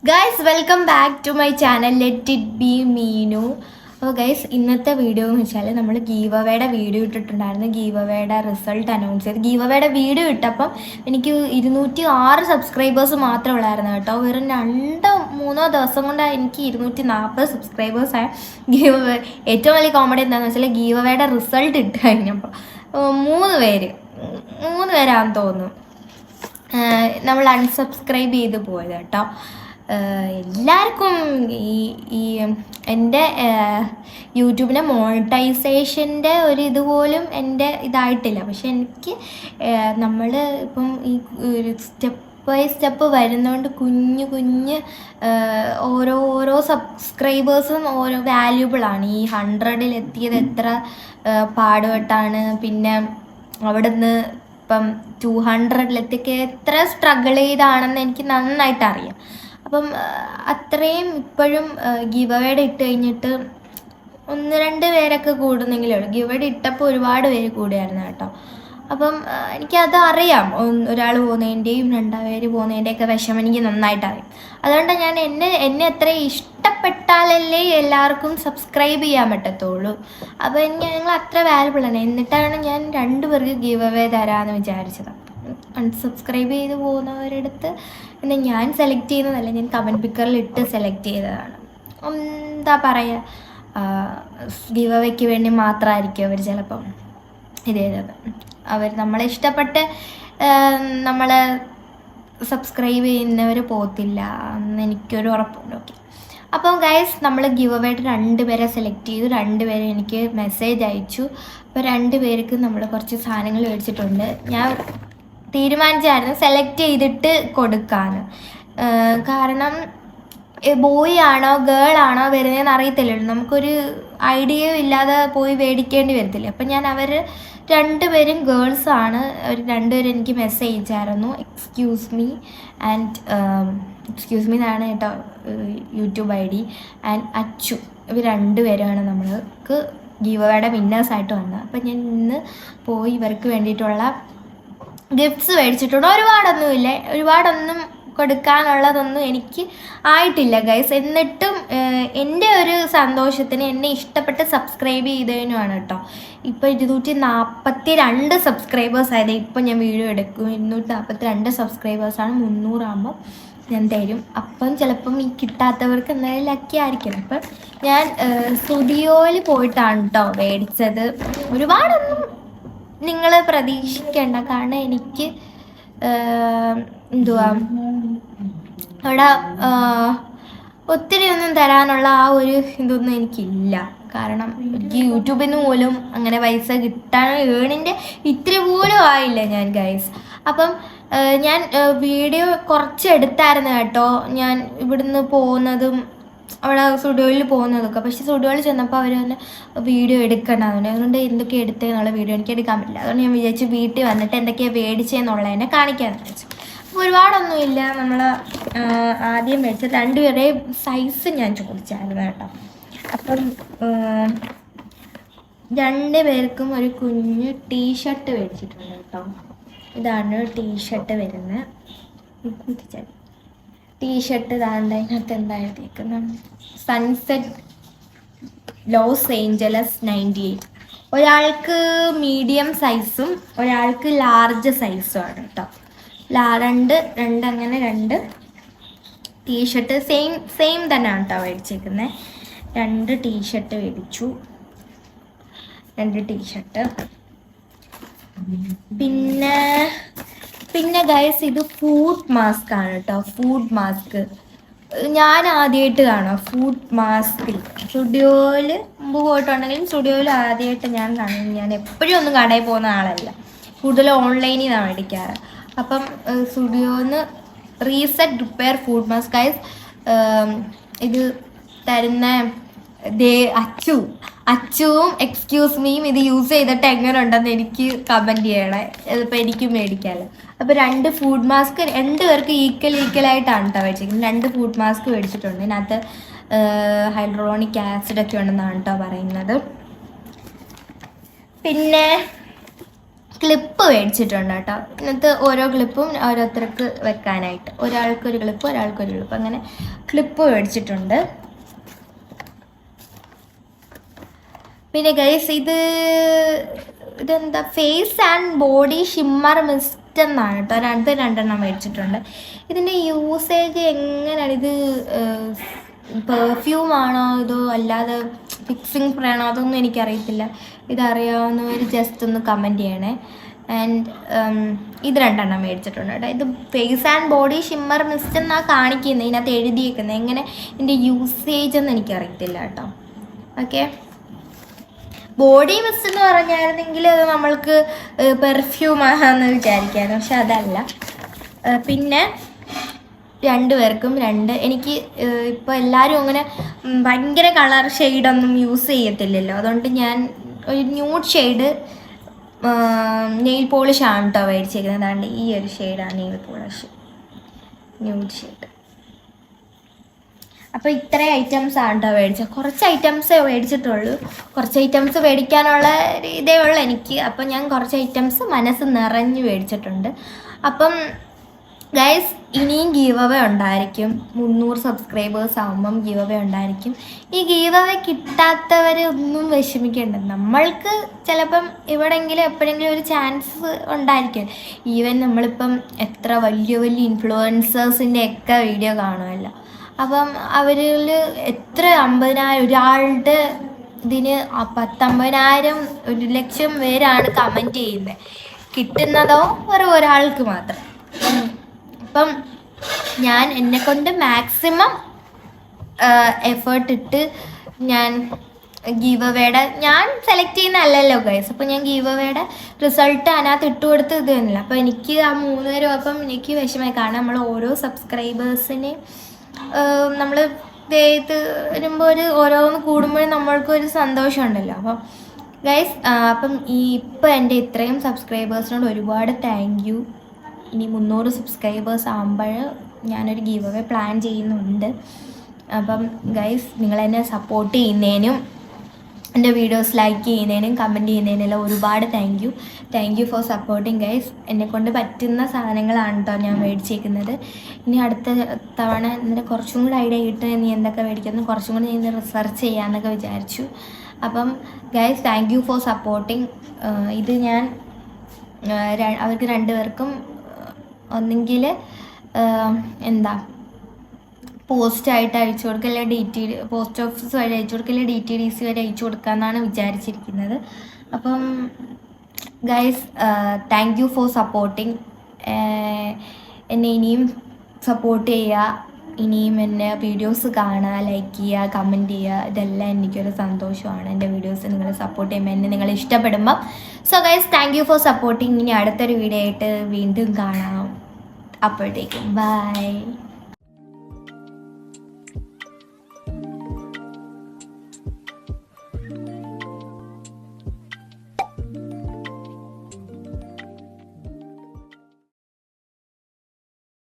Guys welcome back to my channel let it be Meenu. അപ്പോൾ guys ഇന്നത്തെ video എന്ന് വെച്ചാൽ നമ്മൾ ഗീവ് അവേയുടെ വീഡിയോ ഇട്ടിട്ടുണ്ടായിരുന്നു. ഗീവ് അവേയുടെ റിസൾട്ട് അനൗൺസ് ചെയ്ത് ഗീവ് അവേയുടെ വീഡിയോ ഇട്ടപ്പം എനിക്ക് 206 സബ്സ്ക്രൈബേഴ്സ് മാത്രമേ ഉള്ളായിരുന്നു കേട്ടോ. വെറും 2-3 ദിവസം കൊണ്ട് എനിക്ക് 240 സബ്സ്ക്രൈബേഴ്സായ ഗീവ് അവേ. ഏറ്റവും വലിയ കോമഡി എന്താണെന്ന് വെച്ചാൽ ഗീവ് അവേയുടെ റിസൾട്ട് ഇട്ട് കഴിഞ്ഞപ്പോൾ 3 പേരാണെന്ന് തോന്നുന്നു നമ്മൾ അൺസബ്സ്ക്രൈബ് ചെയ്ത് പോയത് കേട്ടോ. എല്ലാവർക്കും ഈ എൻ്റെ യൂട്യൂബിലെ മോണിറ്റൈസേഷൻ്റെ ഒരു ഇതുപോലും എൻ്റെ ഇതായിട്ടില്ല. പക്ഷെ എനിക്ക് നമ്മൾ ഇപ്പം ഈ ഒരു സ്റ്റെപ്പ് ബൈ സ്റ്റെപ്പ് വരുന്നതുകൊണ്ട് കുഞ്ഞ് ഓരോ സബ്സ്ക്രൈബേഴ്സും ഓരോ വാല്യൂബിളാണ്. ഈ 100-ൽ എത്തിയത് എത്ര പാടുപെട്ടാണ്, പിന്നെ അവിടെ നിന്ന് ഇപ്പം 200-ലെത്തിയൊക്കെ എത്ര സ്ട്രഗിൾ ചെയ്താണെന്ന് എനിക്ക് നന്നായിട്ട് അറിയാം. അപ്പം അത്രയും ഇപ്പോഴും ഗിവ് അവേയുടെ ഇട്ട് കഴിഞ്ഞിട്ട് 1-2 പേരൊക്കെ കൂടുന്നെങ്കിലേ ഉള്ളൂ. ഗിവ് അവേയുടെ ഇട്ടപ്പോൾ ഒരുപാട് പേര് കൂടിയായിരുന്നു കേട്ടോ. അപ്പം എനിക്കത് അറിയാം, ഒരാൾ പോകുന്നതിൻ്റെയും 2 പേര് പോകുന്നതിൻ്റെയൊക്കെ വിഷമം എനിക്ക് നന്നായിട്ട് അറിയാം. അതുകൊണ്ട് ഞാൻ എന്നെ അത്ര ഇഷ്ടപ്പെട്ടാലല്ലേ എല്ലാവർക്കും സബ്സ്ക്രൈബ് ചെയ്യാൻ പറ്റത്തുള്ളൂ. അപ്പോൾ ഞങ്ങൾ അത്ര വാല്യുബിളാണ്. എന്നിട്ടാണ് ഞാൻ 2 പേർക്ക് ഗിവ് അവേ തരാമെന്ന് വിചാരിച്ചത്. അൺസബ്സ്ക്രൈബ് ചെയ്ത് പോകുന്നവരടുത്ത് പിന്നെ ഞാൻ സെലക്ട് ചെയ്യുന്നതല്ല, ഞാൻ കമൻറ്റ് പിക്കറിൽ ഇട്ട് സെലക്ട് ചെയ്തതാണ്. എന്താ പറയുക, ഗിവ് അവേക്ക് വേണ്ടി മാത്രമായിരിക്കും അവർ ചിലപ്പം ഇത് ചെയ്തത്. അവർ നമ്മളെ ഇഷ്ടപ്പെട്ട് നമ്മളെ സബ്സ്ക്രൈബ് ചെയ്യുന്നവർ പോകത്തില്ല എന്ന് എനിക്കൊരു ഉറപ്പുണ്ട്. ഓക്കെ, അപ്പം ഗൈസ് നമ്മൾ ഗിവ് അവേയിട്ട് 2 പേരെ സെലക്ട് ചെയ്തു. 2 പേര് എനിക്ക് മെസ്സേജ് അയച്ചു. അപ്പോൾ 2 പേർക്ക് നമ്മൾ കുറച്ച് സാധനങ്ങൾ മേടിച്ചിട്ടുണ്ട്. ഞാൻ തീരുമാനിച്ചായിരുന്നു സെലക്ട് ചെയ്തിട്ട് കൊടുക്കാൻ. കാരണം ബോയ് ആണോ ഗേൾ ആണോ വരുന്നതെന്ന് അറിയത്തില്ലല്ലോ, നമുക്കൊരു ഐഡിയയും ഇല്ലാതെ പോയി മേടിക്കേണ്ടി വരത്തില്ല. അപ്പം ഞാൻ 2 പേരും ഗേൾസാണ്. അവർ 2 പേരും എനിക്ക് മെസ്സേജ് അയച്ചായിരുന്നു. എക്സ്ക്യൂസ് മീ എന്നാണ് കേട്ടോ യൂട്യൂബ് ID, ആൻഡ് അച്ചു. ഇവർ 2 പേരാണ് നമ്മൾക്ക് ഗീവ് അവേയുടെ വിന്നേഴ്സായിട്ട് വന്നത്. അപ്പം ഞാൻ ഇന്ന് പോയി ഇവർക്ക് വേണ്ടിയിട്ടുള്ള ഗിഫ്റ്റ്സ് മേടിച്ചിട്ടുണ്ട്. ഒരുപാടൊന്നും കൊടുക്കാനുള്ളതൊന്നും എനിക്ക് ആയിട്ടില്ല ഗൈസ്. എന്നിട്ടും എൻ്റെ ഒരു സന്തോഷത്തിന്, എന്നെ ഇഷ്ടപ്പെട്ട് സബ്സ്ക്രൈബ് ചെയ്തതിനുമാണ് കേട്ടോ. ഇപ്പോൾ 242 സബ്സ്ക്രൈബേഴ്സ് ആയത്. ഇപ്പം ഞാൻ വീഡിയോ എടുക്കും. 242 സബ്സ്ക്രൈബേഴ്സാണ്. 300 ആകുമ്പോൾ ഞാൻ തരും. അപ്പം ചിലപ്പം ഈ കിട്ടാത്തവർക്ക് എന്തായാലും ലക്കി ആയിരിക്കും. അപ്പം ഞാൻ സ്റ്റുഡിയോയിൽ പോയിട്ടാണ് കേട്ടോ മേടിച്ചത്. ഒരുപാടൊന്നും നിങ്ങൾ പ്രതീക്ഷിക്കേണ്ട, കാരണം എനിക്ക് അവിടെ ഒത്തിരി ഒന്നും തരാനുള്ള ആ ഒരു ഇതൊന്നും എനിക്കില്ല. കാരണം എനിക്ക് യൂട്യൂബിൽ നിന്ന് പോലും അങ്ങനെ പൈസ കിട്ടാൻ ഏണിൻ്റെ ഇത്തിരി പോലും ആയില്ല ഞാൻ ഗൈസ്. അപ്പം ഞാൻ വീഡിയോ കുറച്ച് എടുത്തായിരുന്നു കേട്ടോ, ഞാൻ ഇവിടുന്ന് പോകുന്നതും അവിടെ സ്റ്റുഡിയോയിൽ പോകുന്നതൊക്കെ. പക്ഷേ സ്റ്റുഡിയോയിൽ ചെന്നപ്പോൾ അവർ തന്നെ വീഡിയോ എടുക്കണമെന്നുണ്ട്. അതുകൊണ്ട് എന്തൊക്കെ എടുത്തതെന്നുള്ള വീഡിയോ എനിക്ക് എടുക്കാൻ പറ്റില്ല. അതുകൊണ്ട് ഞാൻ വിചാരിച്ചു വീട്ടിൽ വന്നിട്ട് എന്തൊക്കെയാണ് മേടിച്ചതെന്നുള്ളതിനെ കാണിക്കാമെന്ന് വെച്ചു. അപ്പോൾ ഒരുപാടൊന്നുമില്ല. നമ്മൾ ആദ്യം മേടിച്ച 2 പേരുടെയും സൈസ് ഞാൻ ചോദിച്ചായിരുന്നു കേട്ടോ. അപ്പം 2 പേർക്കും ഒരു കുഞ്ഞ് ടീഷർട്ട് മേടിച്ചിട്ടുണ്ട് കേട്ടോ. ഇതാണ് ടീഷർട്ട് വരുന്നത്. ടീഷർട്ട് ഇതാണ്ട് അതിനകത്ത് എന്താ എഴുതിയേക്കുന്നത്, സൺസെറ്റ് ലോസ് ഏഞ്ചലസ് 98. ഒരാൾക്ക് മീഡിയം സൈസും ഒരാൾക്ക് ലാർജ് സൈസും ആണ് കേട്ടോ. അങ്ങനെ 2 ടീഷർട്ട് സെയിം തന്നെയാണ് കേട്ടോ മേടിച്ചേക്കുന്നത്. 2 ടീഷർട്ട് മേടിച്ചു. 2 ടീഷർട്ട്. പിന്നെ ഗൈസ് ഇത് ഫുഡ് മാസ്ക് ആണ് കേട്ടോ. ഫുഡ് മാസ്ക് ഞാൻ ആദ്യമായിട്ട് കാണാം. ഫുഡ് മാസ്കിൽ സ്റ്റുഡിയോയിൽ മുമ്പ് പോയിട്ടുണ്ടെങ്കിലും സ്റ്റുഡിയോയിൽ ആദ്യമായിട്ട് ഞാൻ കാണും. ഞാൻ എപ്പോഴും ഒന്നും കടയിൽ പോകുന്ന ആളല്ല, കൂടുതൽ ഓൺലൈനിൽ നിന്നാണ് മേടിക്കാറ്. അപ്പം സ്റ്റുഡിയോന്ന് reset repair food mask guys. ഇത് തരുന്ന അച്ചുവും എക്സ്ക്യൂസ് മീയും ഇത് യൂസ് ചെയ്തിട്ട് എങ്ങനെ ഉണ്ടെന്ന് എനിക്ക് കമൻറ്റ് ചെയ്യണേ. ഇതിപ്പോൾ എനിക്കും മേടിക്കാമല്ലോ. അപ്പോൾ 2 ഫുഡ് മാസ്ക് 2 പേർക്ക് ഈക്വലായിട്ടാണ് കേട്ടോ മേടിച്ചിരിക്കുന്നത്. 2 ഫുഡ് മാസ്ക് മേടിച്ചിട്ടുണ്ട്. ഇതിനകത്ത് ഹൈഡ്രോണിക് ആസിഡൊക്കെ ഉണ്ടെന്നാണ് കേട്ടോ പറയുന്നത്. പിന്നെ ക്ലിപ്പ് മേടിച്ചിട്ടുണ്ട് കേട്ടോ. ഇന്നത്തെ ഓരോ ക്ലിപ്പും ഓരോരുത്തർക്ക് വെക്കാനായിട്ട്, ഒരാൾക്കൊരു ക്ലിപ്പ് ഒരാൾക്കൊരു ക്ലിപ്പ്, അങ്ങനെ ക്ലിപ്പ് മേടിച്ചിട്ടുണ്ട്. പിന്നെ ഗൈസ് ഇതെന്താ face and body shimmer mist എന്നാണ് കേട്ടോ. രണ്ടെണ്ണം മേടിച്ചിട്ടുണ്ട്. ഇതിൻ്റെ യൂസേജ് എങ്ങനെയാണ്? ഇത് പെർഫ്യൂമാണോ ഇതോ അല്ലാതെ ഫിക്സിങ് സ്പ്രേ ആണോ അതൊന്നും എനിക്കറിയത്തില്ല. ഇതറിയാവുന്നവർ ജസ്റ്റ് ഒന്ന് കമൻറ്റ് ചെയ്യണേ. ആൻഡ് ഇത് രണ്ടെണ്ണം മേടിച്ചിട്ടുണ്ട് കേട്ടോ. ഇത് face and body shimmer mist എന്നാണ് കാണിക്കുന്നത്, ഇതിനകത്ത് എഴുതിയേക്കുന്നത്. എങ്ങനെ ഇതിൻ്റെ യൂസേജ് എന്ന് എനിക്കറിയത്തില്ല കേട്ടോ. ഓക്കെ, ബോഡി മിസ്റ്റ് എന്ന് പറഞ്ഞായിരുന്നെങ്കിൽ അത് നമ്മൾക്ക് പെർഫ്യൂമാണെന്ന് വിചാരിക്കാനും, പക്ഷെ അതല്ല. പിന്നെ രണ്ടുപേർക്കും എനിക്ക് ഇപ്പോൾ എല്ലാവരും അങ്ങനെ ഭയങ്കര കളർ ഷെയ്ഡൊന്നും യൂസ് ചെയ്യത്തില്ലല്ലോ. അതുകൊണ്ട് ഞാൻ ഒരു ന്യൂഡ് ഷെയ്ഡ് നെയിൽ പോളിഷാണ് കേട്ടോ മേടിച്ചേക്കുന്നത്. അതാണ്ട് ഈ ഒരു ഷെയ്ഡാണ് നെയിൽ പോളിഷ്, ന്യൂഡ് ഷെയ്ഡ്. അപ്പോൾ ഇത്രയും ഐറ്റംസ് ആണ് കേട്ടോ മേടിച്ചത്. കുറച്ച് ഐറ്റംസേ മേടിച്ചിട്ടുള്ളൂ, കുറച്ച് ഐറ്റംസ് മേടിക്കാനുള്ള ഇതേ ഉള്ളൂ എനിക്ക്. അപ്പം ഞാൻ കുറച്ച് ഐറ്റംസ് മനസ്സ് നിറഞ്ഞ് മേടിച്ചിട്ടുണ്ട്. അപ്പം ഗൈസ് ഇനിയും ഗീവ് അവേ ഉണ്ടായിരിക്കും. 300 സബ്സ്ക്രൈബേഴ്സ് ആകുമ്പം ഗീവ് അവേ ഉണ്ടായിരിക്കും. ഈ ഗീവ് അവേ കിട്ടാത്തവർ ഒന്നും വിഷമിക്കേണ്ട. നമ്മൾക്ക് ചിലപ്പം എവിടെയെങ്കിലും എപ്പോഴെങ്കിലും ഒരു ചാൻസ് ഉണ്ടായിരിക്കും. ഈവൻ നമ്മളിപ്പം എത്ര വലിയ വലിയ ഇൻഫ്ലുവൻസേഴ്സിൻ്റെ ഒക്കെ വീഡിയോ കാണുമല്ലോ. അപ്പം അവരിൽ എത്ര 50,000 ഒരാളുടെ ഇതിന് 10,50,000 1,00,000 പേരാണ് കമൻറ്റ് ചെയ്യുന്നത്. കിട്ടുന്നതോ ഒരാൾക്ക് മാത്രം. അപ്പം ഞാൻ എന്നെക്കൊണ്ട് മാക്സിമം എഫേർട്ട് ഇട്ട് ഞാൻ ഗീവ് അവേയുടെ ഞാൻ സെലക്ട് ചെയ്യുന്നതല്ലല്ലോ ഗൈസ്. അപ്പോൾ ഞാൻ ഗീവ് അവേയുടെ റിസൾട്ട് അതിനകത്ത് ഇട്ട് കൊടുത്ത് ഇത് തന്നില്ല. അപ്പോൾ എനിക്ക് ആ 3 പേരും അപ്പം എനിക്ക് വിഷമമായി. കാരണം നമ്മൾ ഓരോ സബ്സ്ക്രൈബേഴ്സിനെ നമ്മൾ ഇത് വരുമ്പോൾ ഓരോന്ന് കൂടുമ്പോഴും നമ്മൾക്കൊരു സന്തോഷമുണ്ടല്ലോ. അപ്പം ഗൈസ് അപ്പം ഇപ്പം എൻ്റെ ഇത്രയും സബ്സ്ക്രൈബേഴ്സിനോട് ഒരുപാട് താങ്ക് യു. ഇനി 300 സബ്സ്ക്രൈബേഴ്സ് ആകുമ്പോൾ ഞാനൊരു ഗീവ് അവേ പ്ലാൻ ചെയ്യുന്നുണ്ട്. അപ്പം ഗൈസ് നിങ്ങളെന്നെ സപ്പോർട്ട് ചെയ്യുന്നതിനും എൻ്റെ വീഡിയോസ് ലൈക്ക് ചെയ്യുന്നതിനും കമൻറ്റ് ചെയ്യുന്നതിനെല്ലാം ഒരുപാട് thank you for supporting guys. എന്നെക്കൊണ്ട് പറ്റുന്ന സാധനങ്ങളാണ് കേട്ടോ ഞാൻ മേടിച്ചേക്കുന്നത്. ഇനി അടുത്ത തവണ എന്നിട്ട് കുറച്ചും കൂടി ഐഡിയ കിട്ടും, നീ എന്തൊക്കെ മേടിക്കുന്നു കുറച്ചും കൂടി നീ റിസർച്ച് ചെയ്യാമെന്നൊക്കെ വിചാരിച്ചു. അപ്പം guys thank you for supporting. ഇത് ഞാൻ അവർക്ക് രണ്ടുപേർക്കും ഒന്നെങ്കിൽ പോസ്റ്റായിട്ട് അയച്ചു കൊടുക്കുക, അല്ലെങ്കിൽ പോസ്റ്റ് ഓഫീസ് വഴി അയച്ചു കൊടുക്കുക, അല്ലെങ്കിൽ DTDC വരെ അയച്ചു കൊടുക്കാമെന്നാണ് വിചാരിച്ചിരിക്കുന്നത്. അപ്പം guys thank you for supporting. എന്നെ ഇനിയും സപ്പോർട്ട് ചെയ്യുക, ഇനിയും എൻ്റെ വീഡിയോസ് കാണുക, ലൈക്ക് ചെയ്യുക, കമൻറ്റ് ചെയ്യുക. ഇതെല്ലാം എനിക്കൊരു സന്തോഷമാണ്. എൻ്റെ വീഡിയോസ് നിങ്ങൾ സപ്പോർട്ട് ചെയ്യുമ്പോൾ എന്നെ നിങ്ങൾ ഇഷ്ടപ്പെടുമ്പം. So guys thank you for സപ്പോർട്ടിങ്. ഇനി അടുത്തൊരു വീഡിയോ ആയിട്ട് വീണ്ടും കാണാം. അപ്പോഴത്തേക്കും ബൈ.